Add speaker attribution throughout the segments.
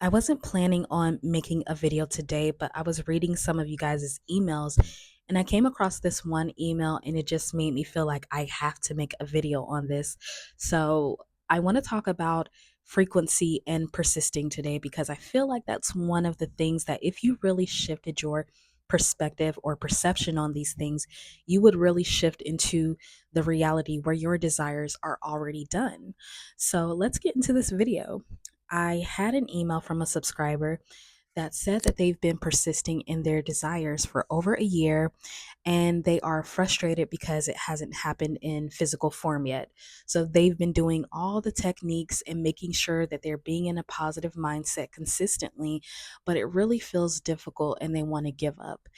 Speaker 1: I wasn't planning on making a video today, but I was reading some of you guys' emails and I came across this one email and it just made me feel like I have to make a video on this. So I want to talk about frequency and persisting today because I feel like that's one of the things that if you really shifted your perspective or perception on these things, you would really shift into the reality where your desires are already done. So let's get into this video. I had an email from a subscriber that said that they've been persisting in their desires for over a year and they are frustrated because it hasn't happened in physical form yet. So they've been doing all the techniques and making sure that they're being in a positive mindset consistently, but it really feels difficult and they want to give up.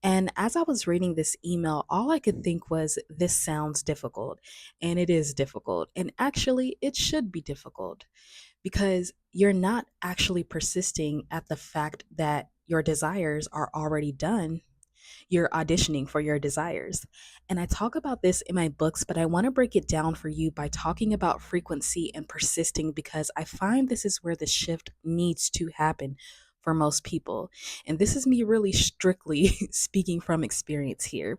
Speaker 1: And as I was reading this email, all I could think was, this sounds difficult. And it is difficult. And actually, it should be difficult because you're not actually persisting at the fact that your desires are already done. You're auditioning for your desires. And I talk about this in my books, but I want to break it down for you by talking about frequency and persisting because I find this is where the shift needs to happen for most people. And this is me really strictly speaking from experience here.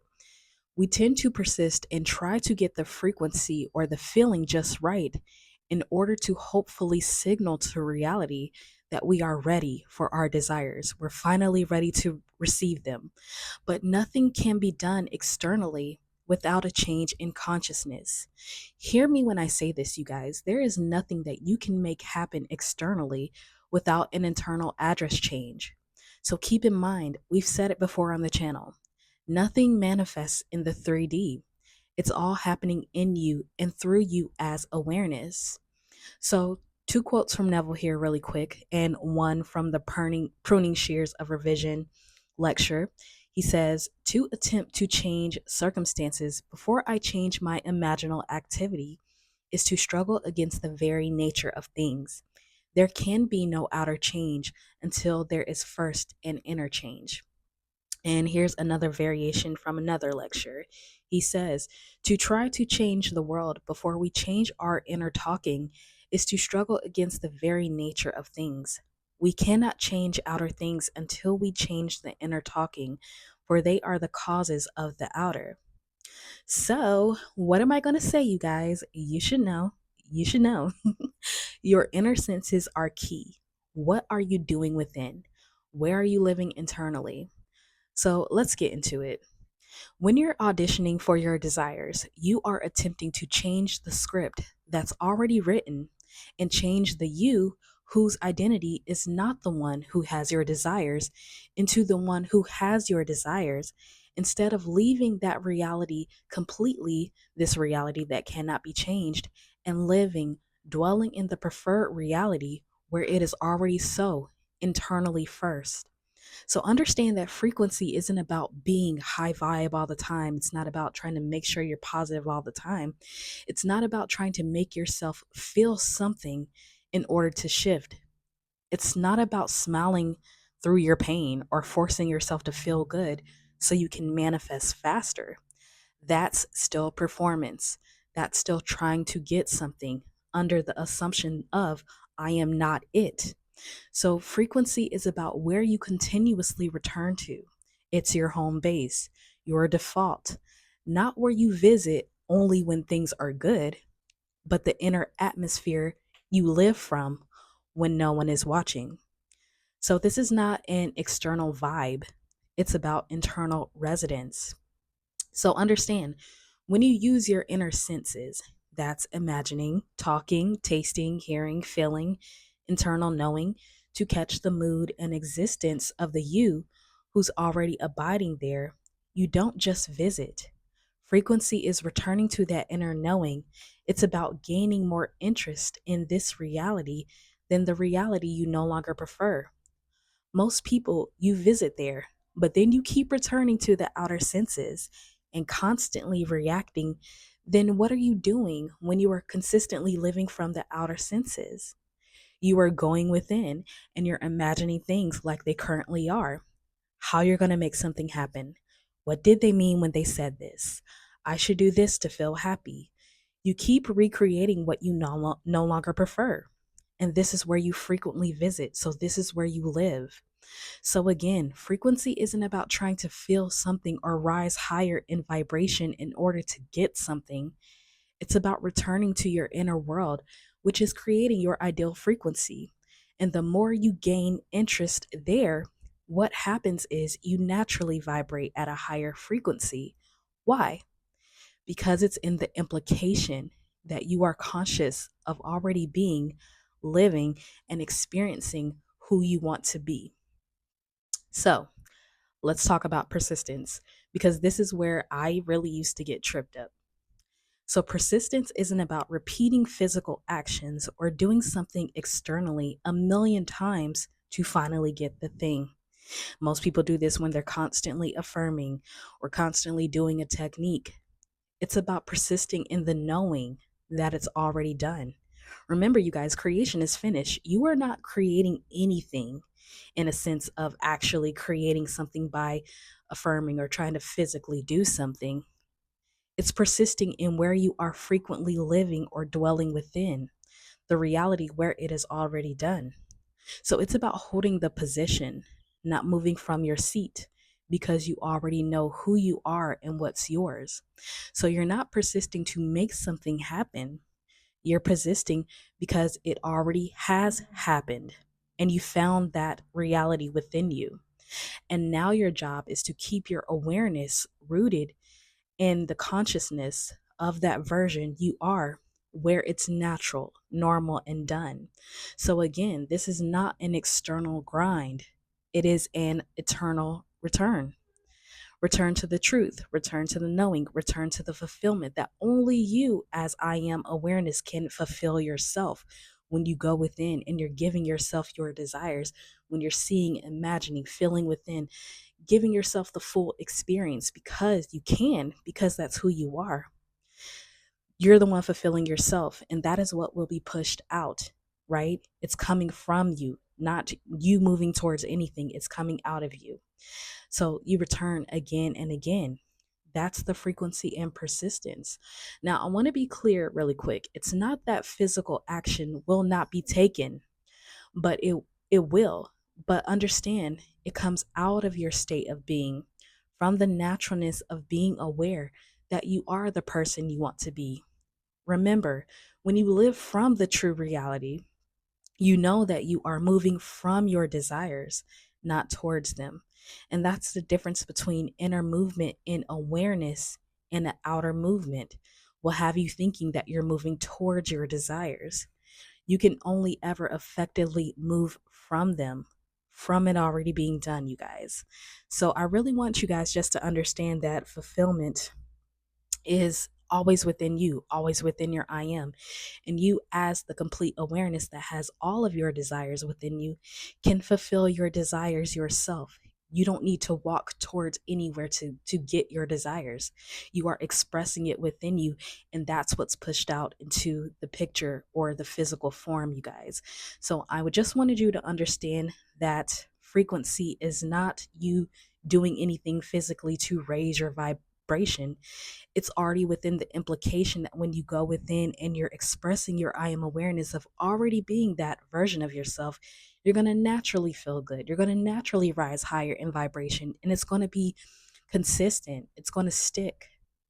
Speaker 1: We tend to persist and try to get the frequency or the feeling just right in order to hopefully signal to reality that we are ready for our desires. We're finally ready to receive them. But nothing can be done externally without a change in consciousness. Hear me when I say this, you guys. There is nothing that you can make happen externally without an internal address change. So keep in mind, we've said it before on the channel. Nothing manifests in the 3D. It's all happening in you and through you as awareness. So, two quotes from Neville here, really quick, and one from the Pruning Shears of Revision lecture. He says, to attempt to change circumstances before I change my imaginal activity is to struggle against the very nature of things. There can be no outer change until there is first an inner change. And here's another variation from another lecture. He says, to try to change the world before we change our inner talking is to struggle against the very nature of things. We cannot change outer things until we change the inner talking, for they are the causes of the outer. So, what am I going to say, you guys? You should know. You should know. Your inner senses are key. What are you doing within? Where are you living internally? So let's get into it. When you're auditioning for your desires, you are attempting to change the script that's already written and change the you whose identity is not the one who has your desires into the one who has your desires, instead of leaving that reality completely, this reality that cannot be changed, and living, dwelling in the preferred reality where it is already so internally first. So understand that frequency isn't about being high vibe all the time. It's not about trying to make sure you're positive all the time. It's not about trying to make yourself feel something in order to shift. It's not about smiling through your pain or forcing yourself to feel good so you can manifest faster. That's still performance. That's still trying to get something under the assumption of I am not it. So, frequency is about where you continuously return to. It's your home base, your default, not where you visit only when things are good, but the inner atmosphere you live from when no one is watching. So, this is not an external vibe, it's about internal residence. So, understand when you use your inner senses, that's imagining, talking, tasting, hearing, feeling, internal knowing, to catch the mood and existence of the you who's already abiding there, you don't just visit. Frequency is returning to that inner knowing. It's about gaining more interest in this reality than the reality you no longer prefer. Most people, you visit there, but then you keep returning to the outer senses and constantly reacting. Then what are you doing when you are consistently living from the outer senses? You are going within and you're imagining things like they currently are. How you're going to make something happen. What did they mean when they said this? I should do this to feel happy. You keep recreating what you no longer prefer. And this is where you frequently visit. So this is where you live. So again, frequency isn't about trying to feel something or rise higher in vibration in order to get something. It's about returning to your inner world, which is creating your ideal frequency. And the more you gain interest there, what happens is you naturally vibrate at a higher frequency. Why? Because it's in the implication that you are conscious of already being, living, and experiencing who you want to be. So, let's talk about persistence because this is where I really used to get tripped up. So, persistence isn't about repeating physical actions or doing something externally a million times to finally get the thing. Most people do this when they're constantly affirming or constantly doing a technique. It's about persisting in the knowing that it's already done. Remember, you guys, creation is finished. You are not creating anything in a sense of actually creating something by affirming or trying to physically do something. It's persisting in where you are frequently living or dwelling within the reality where it is already done. So it's about holding the position, not moving from your seat because you already know who you are and what's yours. So you're not persisting to make something happen. You're persisting because it already has happened and you found that reality within you. And now your job is to keep your awareness rooted in the consciousness of that version you are, where it's natural, normal, and done. So, again, this is not an external grind, it is an eternal return. Return to the truth, return to the knowing, return to the fulfillment that only you, as I am awareness, can fulfill yourself. When you go within and you're giving yourself your desires, when you're seeing, imagining, feeling within, giving yourself the full experience because you can, because that's who you are. You're the one fulfilling yourself, and that is what will be pushed out, right? It's coming from you, not you moving towards anything. It's coming out of you. So you return again and again. That's the frequency and persistence. Now, I want to be clear really quick. It's not that physical action will not be taken, but it will. But understand, it comes out of your state of being, from the naturalness of being aware that you are the person you want to be. Remember, when you live from the true reality, you know that you are moving from your desires, not towards them. And that's the difference between inner movement in awareness and an outer movement will have you thinking that you're moving towards your desires. You can only ever effectively move from them, from it already being done, you guys. So I really want you guys just to understand that fulfillment is always within you, always within your I am. And you, as the complete awareness that has all of your desires within you, can fulfill your desires yourself. You don't need to walk towards anywhere to get your desires. You are expressing it within you, and that's what's pushed out into the picture or the physical form, you guys. So I would just wanted you to understand that frequency is not you doing anything physically to raise your vibration. It's already within the implication that when you go within and you're expressing your I am awareness of already being that version of yourself, you're going to naturally feel good. You're going to naturally rise higher in vibration, and it's going to be consistent. It's going to stick.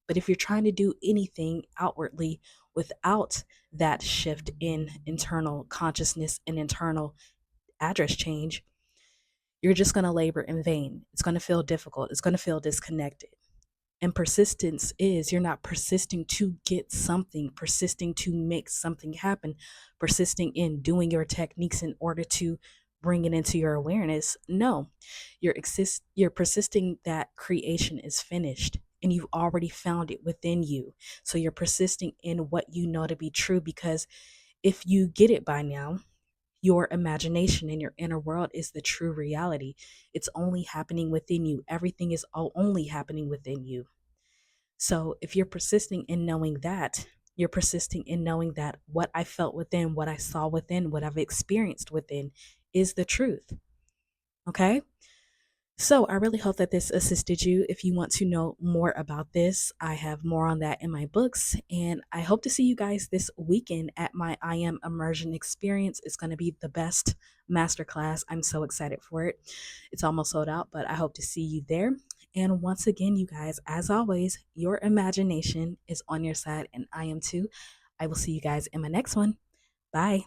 Speaker 1: But if you're trying to do anything outwardly without that shift in internal consciousness and internal address change, you're just going to labor in vain. It's going to feel difficult. It's going to feel disconnected. And persistence is you're not persisting to get something, persisting to make something happen, persisting in doing your techniques in order to bring it into your awareness. No, you're persisting that creation is finished and you've already found it within you. So you're persisting in what you know to be true, because if you get it by now, your imagination and your inner world is the true reality. It's only happening within you. Everything is only happening within you. So if you're persisting in knowing that, you're persisting in knowing that what I felt within, what I saw within, what I've experienced within is the truth. Okay? So I really hope that this assisted you. If you want to know more about this, I have more on that in my books. And I hope to see you guys this weekend at my I Am Immersion experience. It's going to be the best masterclass. I'm so excited for it. It's almost sold out, but I hope to see you there. And once again, you guys, as always, your imagination is on your side, and I am too. I will see you guys in my next one. Bye.